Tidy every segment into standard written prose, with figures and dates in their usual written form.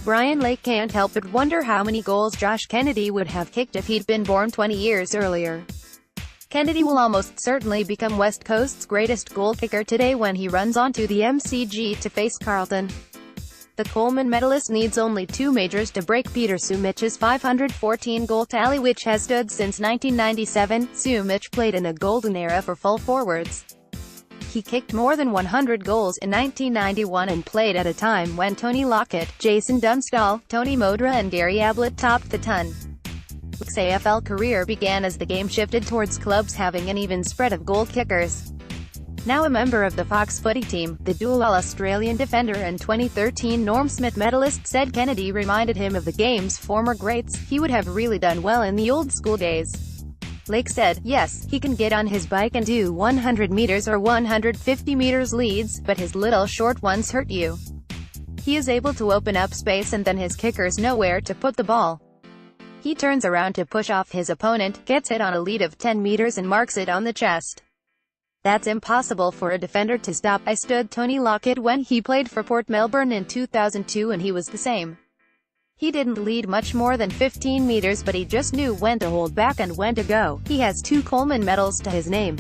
Brian Lake can't help but wonder how many goals Josh Kennedy would have kicked if he'd been born 20 years earlier. Kennedy will almost certainly become West Coast's greatest goal kicker today when he runs onto the MCG to face Carlton. The Coleman medalist needs only 2 majors to break Peter Sumich's 514-goal tally, which has stood since 1997. Sumich played in a golden era for full forwards. He kicked more than 100 goals in 1991 and played at a time when Tony Lockett, Jason Dunstall, Tony Modra and Gary Ablett topped the ton. Lake's AFL career began as the game shifted towards clubs having an even spread of goal kickers. Now a member of the Fox footy team, the dual All-Australian defender and 2013 Norm Smith medalist said Kennedy reminded him of the game's former greats. He would have really done well in the old school days. Lake said, yes, he can get on his bike and do 100 meters or 150 meters leads, but his little short ones hurt you. He is able to open up space and then his kickers know where to put the ball. He turns around to push off his opponent, gets it on a lead of 10 meters and marks it on the chest. That's impossible for a defender to stop. I stood Tony Lockett when he played for Port Melbourne in 2002 and he was the same. He didn't lead much more than 15 meters but he just knew when to hold back and when to go. He has 2 Coleman medals to his name.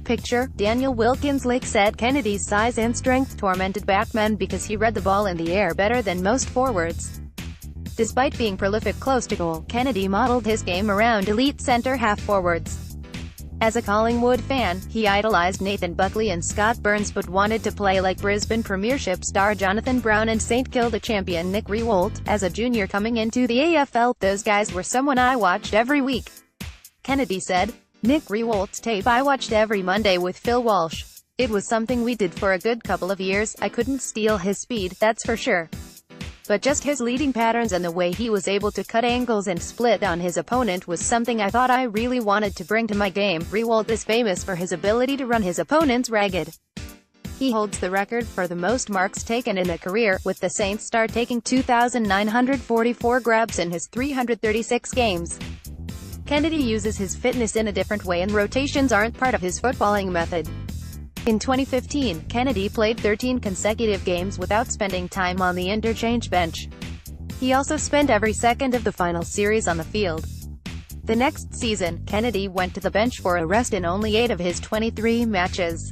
Picture, Daniel Wilkins. Lake said Kennedy's size and strength tormented backmen because he read the ball in the air better than most forwards. Despite being prolific close to goal, Kennedy modeled his game around elite centre-half forwards. As a Collingwood fan, he idolized Nathan Buckley and Scott Burns but wanted to play like Brisbane Premiership star Jonathan Brown and St Kilda champion Nick Riewoldt. As a junior coming into the AFL, those guys were someone I watched every week. Kennedy said, Nick Riewoldt's tape I watched every Monday with Phil Walsh. It was something we did for a good couple of years. I couldn't steal his speed, that's for sure. But just his leading patterns and the way he was able to cut angles and split on his opponent was something I thought I really wanted to bring to my game. Riewoldt is famous for his ability to run his opponents ragged. He holds the record for the most marks taken in a career, with the Saints star taking 2,944 grabs in his 336 games. Kennedy uses his fitness in a different way and rotations aren't part of his footballing method. In 2015, Kennedy played 13 consecutive games without spending time on the interchange bench. He also spent every second of the final series on the field. The next season, Kennedy went to the bench for a rest in only 8 of his 23 matches.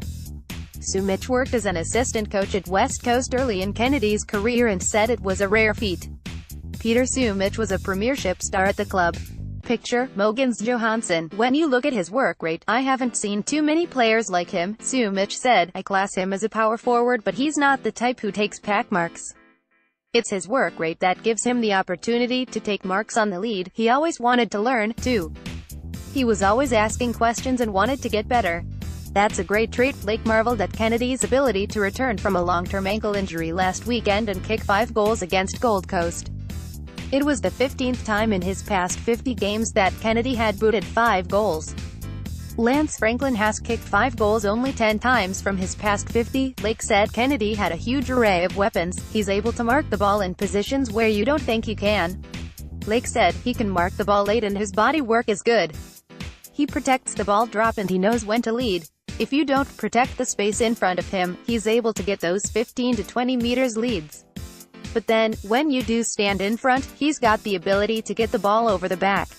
Sumich worked as an assistant coach at West Coast early in Kennedy's career and said it was a rare feat. Peter Sumich was a premiership star at the club. Picture, Mogens Johansson. When you look at his work rate, I haven't seen too many players like him, Sumich said. I class him as a power forward but he's not the type who takes pack marks. It's his work rate that gives him the opportunity to take marks on the lead. He always wanted to learn, too. He was always asking questions and wanted to get better. That's a great trait. Lake marveled at Kennedy's ability to return from a long-term ankle injury last weekend and kick 5 goals against Gold Coast. It was the 15th time in his past 50 games that Kennedy had booted 5 goals. Lance Franklin has kicked 5 goals only 10 times from his past 50. Lake said Kennedy had a huge array of weapons. He's able to mark the ball in positions where you don't think you can. Lake said, he can mark the ball late and his body work is good. He protects the ball drop and he knows when to lead. If you don't protect the space in front of him, he's able to get those 15 to 20 meters leads. But then, when you do stand in front, he's got the ability to get the ball over the back.